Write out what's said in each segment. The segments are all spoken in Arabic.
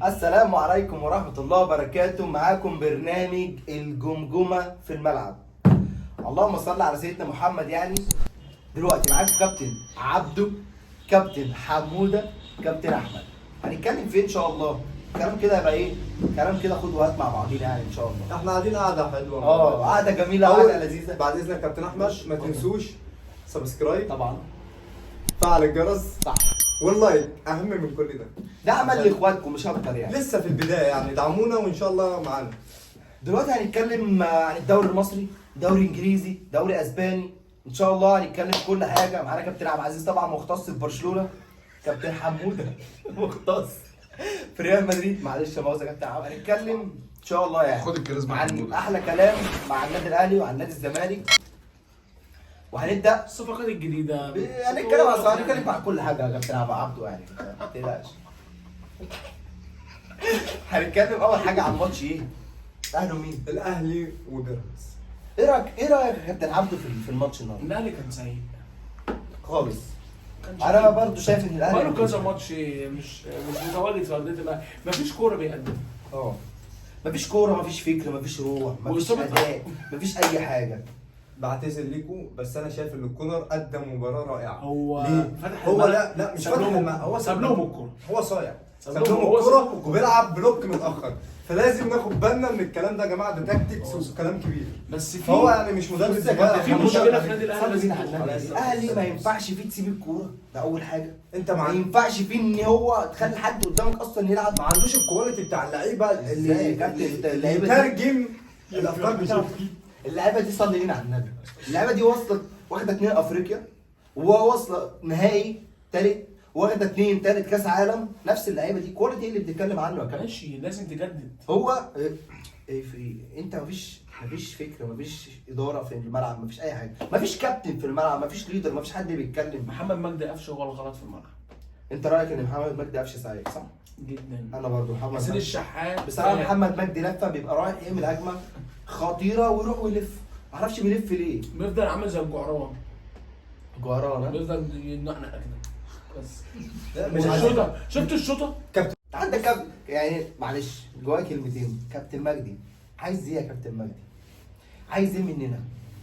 السلام عليكم ورحمة الله وبركاته. معاكم برنامج الجمجمة في الملعب. اللهم صل على سيدنا محمد. يعني دلوقتي معاكم كابتن عبده، كابتن حمودة، كابتن أحمد. هنتكلم في إيه إن شاء الله؟ كلام كده يبقى إيه؟ كلام كده خد وهات مع بعضينا يعني إن شاء الله. احنا قاعدين قاعدة حلوة. قعدة جميلة، قعدة لذيذة. بعد إذنك يا كابتن أحمد ما تنسوش سبسكرايب، طبعا فعل الجرس، صح، واللايك أهم من كل ده. ده عمل لإخواتكم مش أكتر يعني. لسه في البداية يعني، دعمونا وإن شاء الله معانا. دلوقتي هنتكلم عن الدوري المصري، دوري انجليزي، دوري اسباني، ان شاء الله هنتكلم في كل حاجه. معانا كابتن عبد العزيز طبعا مختص في برشلونه، كابتن حموده مختص في ريال مدريد. معلش يا مؤاخذه يا كابتن عبد. هنتكلم ان شاء الله يعني خد الكاريزما عن احلى كلام مع النادي الاهلي وعن نادي الزمالك. وهنبدا الصفقات الجديده، هنتكلم مع كل حاجه يا كابتن عبده يعني ما تقلقش. هنتكلم اول حاجه عن ماتش ايه؟ اهلي ومين؟ الأهلي وبيراميدز. ايه رايك يا كابتن عبده في الماتش النهارده؟ الاهلي كان سيء خالص. كان انا برضو شايف ان الاهلي بقاله كذا ماتش مش متواجد في ارضيه الاهلي، مفيش كوره بيقدم. مفيش كوره، مفيش فكر، مفيش روح، مفيش اداء، مفيش اي حاجه. بعتذر ليكم بس أنا شايف إن الكونر قدم مباراة رائعة. هو ليه؟ فتح هو الملعب. لا مش ساب فتح لهم الملعب، هو ساب لهم الكوره. هو صايع. ساب ساب لهم لهم هو الكورة ساب لهم وبيلعب بلوك متأخر، فلازم ناخد بالنا من الكلام ده يا جماعة. ده تاكتكس وكلام كبير. بس في هو يعني مش مدرب صغير. في مشكله في نادي الاهلي لازم الاهلي ما ينفعش فيه تسيب الكوره، ده اول حاجه. انت ما ينفعش فيه ان هو تخلي حد قدامك اصلا يلعب. ما عندوش الكواليتي بتاع اللعيبه ازاي يا كابتن؟ اللي يترجم الافكار بتاعته. اللعيبه دي صلي لنا على النبي. اللعيبه دي وصلت، واخده 2 افريقيا، وواصله نهائي تالت، واخده 2 تالت كاس عالم. نفس اللعيبه دي كواليتي اللي بتتكلم عنه يا كابتن. ماشي، لازم تجدد. هو انت مفيش فكره، مفيش اداره في الملعب، مفيش اي حاجه، مفيش كابتن في الملعب، مفيش ليدر، مفيش حد بيتكلم. محمد مجدي قفشه هو الغلط في الملعب. انت رايك ان محمد مجدي قفشه سعيد صح؟ جدا. انا برضو محمد حسين مجدي الشحات بصراحه. محمد مجدي لفه بيبقى رايح يعمل هجمه خطيره ويروح ويلف، معرفش بيلف ليه. بيفضل عامل زي الجعران، جوهران بيفضل ينقنق كده بس. مش عايزين الشوطه، شفت الشوطه؟ عندك كابتن يعني، معلش جوايا كلمتين. كابتن مجدي عايز ايه يا كابتن مجدي؟ عايز ايه مننا؟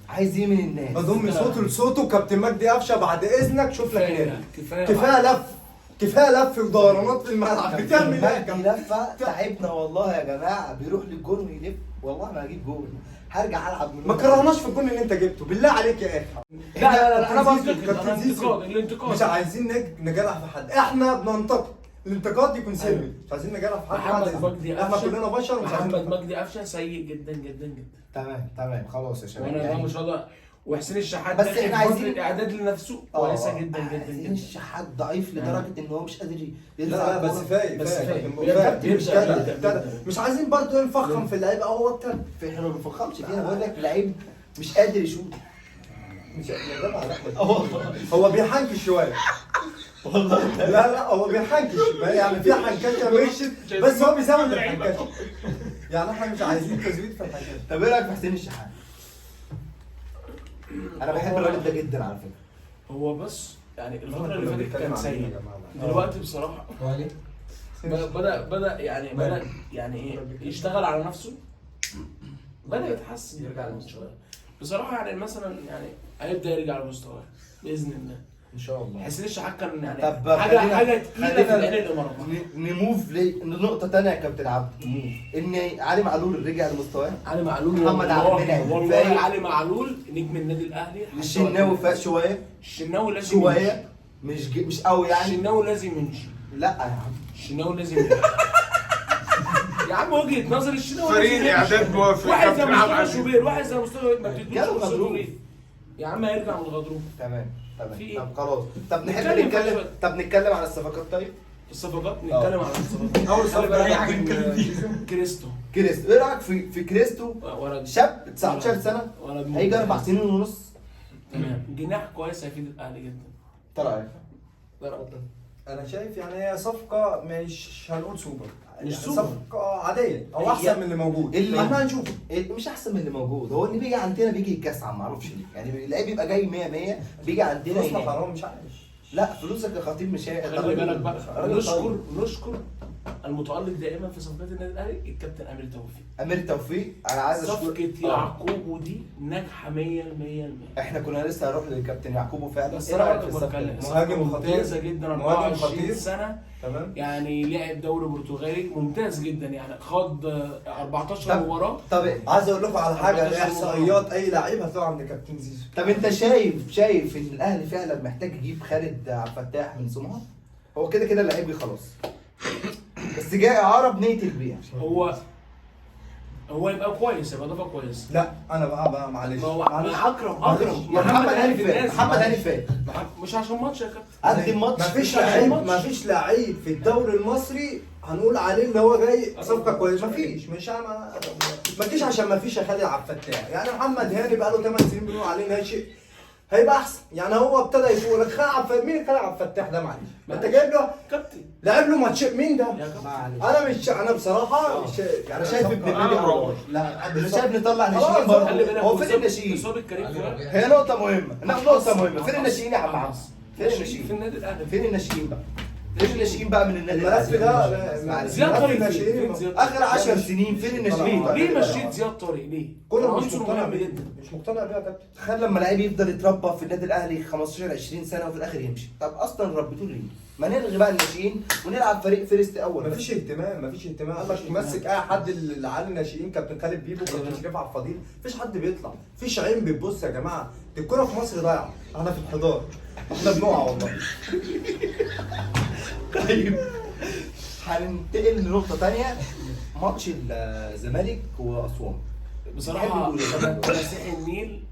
عايز ايه من الناس؟ بضم صوته لصوته. كابتن مجدي قفشه بعد اذنك شوف لك ايه. كفايه كفايه لف ودورانات في الملعب. بتعمل ايه يا مجدي كابتن؟ لفه تعبنا والله يا جماعه. بيروح للجون ويلف، والله ما هجيب جول، هرجع العب من ما كرهناش في الجون اللي انت جبته بالله عليك يا اخي. لا انا كابتن بنتقد. كابتن زيزو. الانتقاد مش عايزين نجرح في حد، احنا بننتقد. الانتقاد يكون سلبي، مش عايزين نجرح في حد. محمد مجدي احنا قفشه، كلنا بشر ومش محمد عايزين. مجدي قفشه سيء جدا جدا جدا. تمام خلاص يا شباب. وانا ما شاء الله. وحسين الشحات بس داخل احنا عايزين فترة اعداد لنفسه كويسه جدا جدا عايزين جدا. الشحات ضعيف لدرجه ان هو مش قادر يرفع لا بس الكورة. فايق بس فايق. ابتدى. مش عايزين برضه نفخم في اللعيبه. هو ابتدى. احنا ما بنفخمش فيه، انا بقول لك لعيب مش قادر يشوط. مش هو بيحنكش شويه والله. لا هو بيحنكش يعني، في حنكشه مشيت بس هو بيزود الحنكشه. يعني احنا مش عايزين تزويد في الحنكشه. طب ايه رايك في حسين الشحات؟ انا بحب الراجل ده جدا على فكره. هو بس يعني الفتره اللي فاتت كان سيء. دلوقتي بصراحه بدا يعني ايه يشتغل على نفسه. بدا يتحسن شويه بصراحه. يعني مثلا يعني هيبدا يرجع لمستواه باذن الله ان شاء الله. حسين الشحات كان يعني طب حاجه تقيله في العين الامارات. نموف لنقطه ثانيه يا كابتن عبد. ان علي معلول رجع لمستواه. علي معلول محمد عبد المنعم والله علي معلول نجم النادي الاهلي. الشناوي فاق شويه. الشناوي لازم شويه مش قوي يعني. الشناوي لازم يمشي. لا يا عم الشناوي لازم يمشي. يا عم وجهه نظر الشناوي فريق اعداد موافق. واحد زي كابتن عبد مصطفى العزيز. شوبير، واحد زي مصطفى ما بتدوش جاله فرصة غضروف. ليه؟ يا عم هيرجع من الغضروف. تمام في إيه؟ طب خلاص. طب نحب نتكلم نتكلم شوية. طب نتكلم على الصفقات طيب. الصفقات نتكلم عن الصفقات. اول صفقه كريستو كريستو، ايه رايك في كريستو؟ ولد شاب 19 سنه، ولد هيجي 4 سنين ونص. تمام، جناح كويس هيفيد الاهلي جدا. انت رايك؟ انا شايف يعني هي صفقه مش هنقول سوبر، مش يعني سوبر. صفقه عاديه او هي- احسن من اللي موجود. اللي احنا هنشوف. مش احسن من اللي موجود، هو اللي بيجي عندنا بيجي يكسع، ما اعرفش ليه يعني. اللعيب بيبقى جاي 100 100 بيجي عندنا فلوسنا ينام. حرام مش عايش. لا فلوسك يا خطيب مش هي. خلي بالك بقى، راجل طيب. نشكر المتألق دائما في صفقات النادي الاهلي الكابتن امير توفيق. امير توفيق انا عايز اشكر. صفقة يعقوب ودي ناجحة 100%. احنا كنا لسه هنروح للكابتن يعقوب وفعلا. بس إيه انا رأيك برضه في الصفقة بتكلم دي؟ مهاجم خطير. ممتازة جدا، مهاجم 24 خطير. سنة تمام. يعني لعب دوري برتغالي ممتاز جدا، يعني خاض 14 طب- مباراة. طب عايز اقول لكم على حاجه، 14 الاحصائيات اي لعيب هتقع عند كابتن زيزو. طب انت شايف ان الاهلي فعلا محتاج يجيب خالد عبد الفتاح من سموحه؟ هو كده كده اللعيب خلاص، بس جاي اعاره بنيه البيع. هو يبقى كويس، يبقى اضافة كويس. لا انا بقى معلش ما هو معلش. اكرم يا محمد هاني فات، محمد هاني فات مش عشان ماتش يا كابتن. قدم ماتش. مفيش لعيب في الدوري المصري هنقول عليه ان هو جاي صفقه كويسه، مفيش. مش انا ما تجيش عشان مفيش يا خالد عبد الفتاح. يعني محمد هاني بقى له 8 سنين بنقول عليه ناشئ، هيبقى احسن. يعني هو ابتدى يفوق لك. خالد عبد مين خالد عبد الفتاح ده؟ معلش انت جايب له كابتن لعب له ماتش مين ده؟ يا كابتن. انا بصراحه مش انا شايف ابن النادي أنا أول. لا انا شايف نطلع خلاص، ناشئين خلي بالك برضه. هو فين الناشئين؟ اصابة كريم فؤاد. هي نقطة مهمة، نقطة مهمة. فين الناشئين يا عم عمرو؟ فين في الناشئين؟ النادي الاهلي. فين الناشئين بقى؟ فين الناشئين بقى من النادي الملف الأهلي؟ ده زياد طارق فين؟ الناشئين. فين زياد؟ اخر 10 سنين فين الناشئين بقى؟ ليه مشيت زياد طارق ليه؟ كله مش عنصر مقتنع مهم بيه، جدا. مش مقتنع بيه يا كابتن. تخيل لما لعيب يفضل يتربى في النادي الاهلي 15 20 سنه وفي الاخر يمشي. طب اصلا ربيتوه ليه؟ ما نلغي بقى الناشئين ونلعب فريق فيرست اول. مفيش اهتمام، مفيش اهتمام. قال لك تمسك اي حد اللي على الناشئين، كابتن خالد بيبو، كابتن شريف عبد الفضيل، مفيش حد بيطلع، مفيش عين بتبص يا جماعه. دي الكوره في مصر ضايعه، احنا في الحضار، احنا بنقع والله. طيب هننتقل لنقطه ثانيه، ماتش الزمالك واسوان. بصراحة بتحب تقول إيه؟ مسيح النيل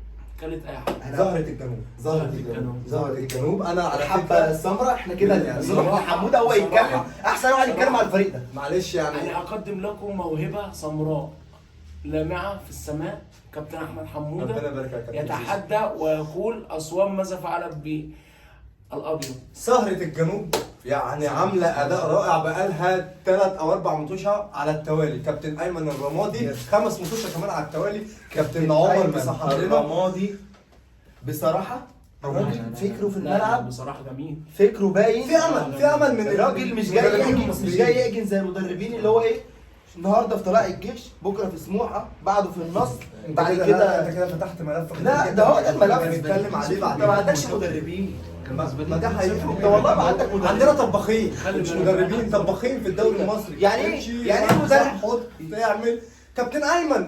كانت اي حاجة. زهرة الجنوب، زهرة الجنوب. انا على الحبه فكره السمراء احنا كده يعني نروح لحموده هو يتكلم احسن واحد يتكلم على الفريق ده. معلش يعني يعني أقدم لكم موهبة سمراء لامعة في السماء، كابتن أحمد ربنا حمودة يبارك يا كابتن. يتحدى ويقول أسوان ماذا فعلت بالأبيض. سهرة الجنوب يعني عاملة أداء رائع، بقالها 3 أو 4 متوشة على التوالي. كابتن أيمن الرمادي 5 متوشة كمان على التوالي. كابتن عمر مسحب لنا. الرمادي بصراحه الراجل فكره في لا، لا، الملعب، بصراحة جميل. فكره باين. في أمل من الراجل مش جاي يهجن، مش جاي يهجن زي المدربين اللي هو ايه النهارده في طلائع الجيش، بكره في سموحه، بعده في النصر، بعد انت كده كده فتحت ملف. لا ده هو ده الملف هنتكلم عليه انت بعدين. ما عندكش مدربين. ما ده حقيقي. انت والله ما عندك مدربين. عندنا طباخين خلي مش بالك. مدربين، طباخين في الدوري المصري. يعني ايه؟ تمشي، يعني ايه مدرب؟ حط تعمل. كابتن أيمن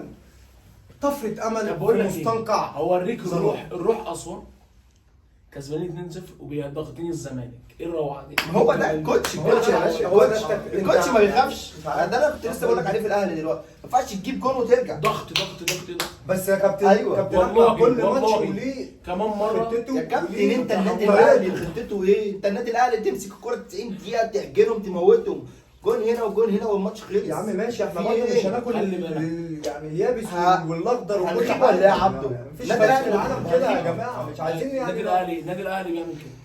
طفرة أمل طب بقول لك في إيه؟ مستنقع. هوريك صلاح. الروح أسوان كسبانين 2-0 وبيضغطين الزمالك. ايه الروعه دي؟ هو ده الكوتش يا باشا، هو ده الكوتش ما بيخافش. ده انا كنت لسه بقول لك عليه في الاهلي دلوقتي، ما ينفعش تجيب جون وترجع. ضغط ضغط ضغط ضغط. بس يا كابتن، أيوة. كابتن والله أحمد كل ماتش والله. وليه كمان مره خطته يا كابتن وليه انت النادي تحولاته. الاهلي خطته ايه؟ انت النادي الاهلي تمسك الكوره 90 دقيقه تحجرهم تموتهم، جون هنا وجون هنا والماتش خلص. يا عم ماشي، احنا في برضه ايه؟ مش هناكل خلي بالك. يعني اليابس ها- والاخضر وكل هنجيب حاجه. ولا ايه يا عبده؟ مفيش النادي فرق في الأهلي العالم كده يا جماعه، مش عايزين النادي يعني. الاهلي بيعمل كده.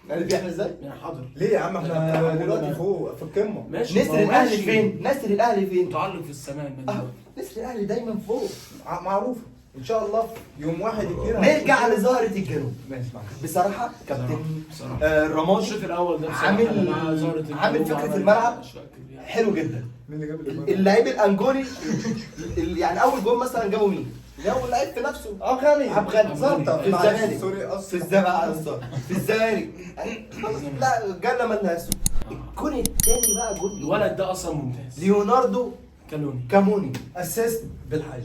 النادي بيعمل ازاي؟ يعني حاضر. ليه يا عم احنا كابتن دلوقتي حمودة فوق في القمه. ماشي. نسر الاهلي فين؟ نسر الاهلي فين؟ متعلق في السماء النادي اهو الأهلي. نسر الاهلي دايما فوق. معروفه ان شاء الله يوم 1/2. نرجع لزهره الجنوب. ماشي معاك. بصراحه كابتن بصراحة. الرمادي الشوط الاول ده بصراحة عامل- مع زهرة عامل الجنوب فكرة في عمل الملعب. أشواق كبيرة. حلو جدا. مين اللي جاب الجول؟ اللعيب الانجولي يعني اول جول مثلا جابوا مين؟ جابوا اللعيب في نفسه غني عبد غني زلطه في الزمالك. سوري في الزمالك في الزمالك لا جالنا ملهاش. الجون الثاني بقى جول الولد ده اصلا ممتاز. ليوناردو كالوني. كاموني اسيست بالحج.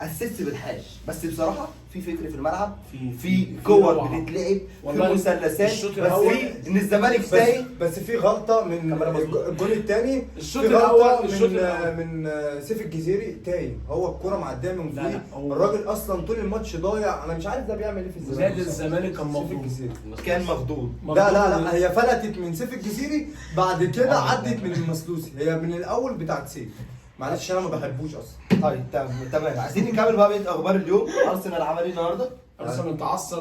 اسيست بالحاج. بس بصراحه في فكر في الملعب، في في كور روعة. بتتلعب، في والله مثلثات، الشوط بس الأول في ان الزمالك تايه. بس في غلطه من كاميرا مظبوط. الجول الثاني. الشوط في غلطه الأول- الشوط من الأول. من سيف الجزيري تايه. هو الكوره معديه من لا، فوق. لا، هو- الراجل اصلا طول الماتش ضايع. انا مش عارف ده بيعمل ايه في الزمالك. نادي الزمالك كان سيف مفروض. الجزيري. كان مخضوض. لا لا لا، هي فلتت من سيف الجزيري، بعد كده عدت من المسلوسي. هي من الاول بتاعت سيف. معلش انا ما بحبوش اصلا. طيب تمام عايزين نكمل بقى بقيه اخبار اليوم. ارسنال عمل ايه النهارده؟ ارسنال تعثر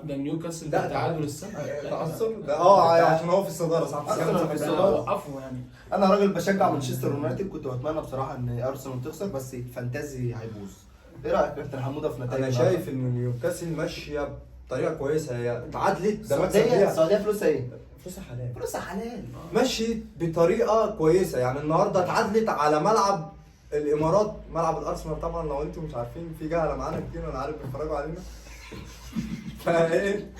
قدام نيوكاسل لا، بالتعادل السنه. تأثر ده عشان هو في الصداره صح. أرسنال في الصدارة. وقفوا يعني. انا راجل بشجع مانشستر يونايتد، كنت بتمنى بصراحه ان ارسنال تخسر، بس فانتازي هيبوظ. ايه رايك يا كابتن حموده في نتائج انا النهاردة؟ شايف ان نيوكاسل ماشيه طريقه كويسه، هي اتعادلت ده مكسب السعوديه ليها. السعوديه فلوسها ايه؟ فلوسها حلال، فلوسها حلال. مشيت بطريقه كويسه. يعني النهارده اتعادلت على ملعب الامارات، ملعب الارسنال. طبعا لو انتم مش عارفين في جهله معانا كتير، انا عارف بيتفرجوا علينا فايه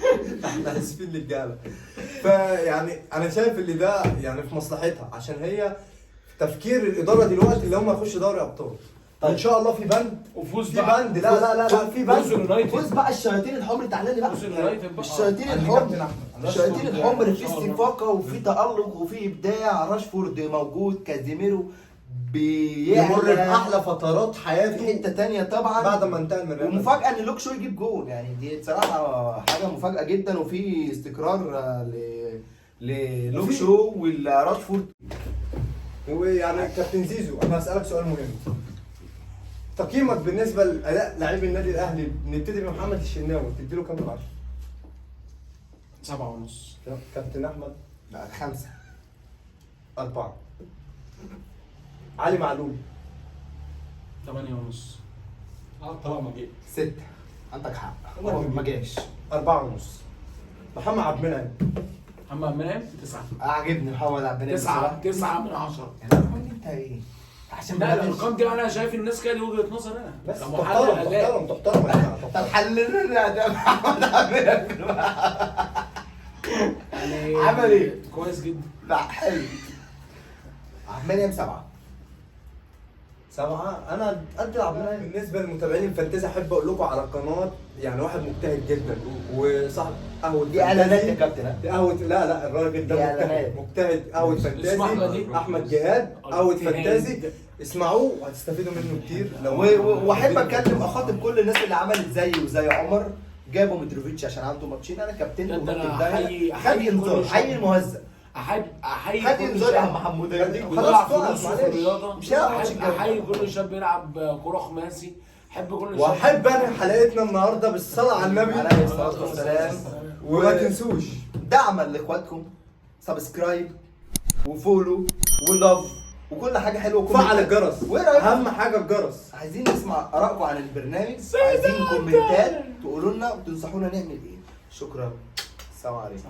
احنا اسفين للجهله. فيعني انا شايف اللي ده يعني في مصلحتها، عشان هي تفكير الاداره دلوقتي اللي هم يخشوا دوري ابطال. ان شاء الله في بند، وفوز في بقى. بند. لا في فوز بند. اليونايتد. فوز بقى الشياطين الحمر، تعالى لي بقى. فوز اليونايتد بقى. الشياطين عندي الحمر، كابتن أحمد. الشياطين الحمر في إن شاء الله. استفاقه وفي تألق وفي ابداع. راشفورد موجود، كازيميرو يمر بيعلى باحلى فترات في حياته حته تانية طبعا. بعد ما انتهى من ريال مدريد. ومفاجاه ان لوك شو يجيب جول، يعني دي بصراحه حاجه مفاجاه جدا. وفي استقرار للوك وفي- شو والراشفورد. ويعني كابتن زيزو، انا هسألك سؤال مهم. تقييمك بالنسبه لاداء لاعبي النادي الاهلي، نبتدي بمحمد الشناوي، تديله كام من 10؟ 7.5. كابتن احمد؟ لا 5. 4. علي معلول؟ 8.5. طالما جه 6. عندك حق، هو ما جاش. 4.5. محمد عبد المنعم؟ محمد منعم 9. عاجبني محمد عبد المنعم 9 من 10. يعني الارقام دي انت ايه؟ عشان لا ما الارقام دي انا شايف الناس كده دي وجهه نظر انا بس كمحلل اداء. تحترم يا جماعه، طب تحترم. حللنا ده محمد عبد المنعم. يعني عمل ايه؟ كويس جدا. لا حلو. عبد المنعم 7. 7. انا قد عبد المنعم. بالنسبه للمتابعين الفانتازي، احب اقول لكم على قناه يعني واحد مجتهد جدا وصاحب قهوه دي اعلانات يا فانتازي. كابتن ها؟ دي قهوه، لا الراجل ده دي مجتهد إعلانات. مجتهد. قهوه فانتازي اسمه أحمد إيه؟ احمد جهاد، قهوه جهاد. فانتازي. اسمعوه وهتستفيدوا منه كتير. واحب اتكلم اخاطب كل الناس اللي عملت زيي وزي عمر. جابوا متروفيتش عشان عنده ماتشين، انا كابتن ده أنا وبكتب أحيي- ده. أحيي خد انذار، كل حي المهزأ. احيي خد كل انذار يا عم شاب محمود. بيضيع فلوسه في الرياضه. مش هيلعب ماتش الجاي. احيي كل شاب بيلعب كوره خماسي. احب كل شاب. واحب انهي حلقتنا النهارده بالصلاه على النبي. عليه الصلاه والسلام. وما تنسوش دعما لاخواتكم، سبسكرايب وفولو ولاف وكل حاجه حلوه. فعل الجرس، وايه رايكم؟ اهم حاجه الجرس. عايزين نسمع ارائكم عن البرنامج، عايزين كومنتات تقولوا لنا وتنصحونا نعمل ايه. شكرا، السلام عليكم.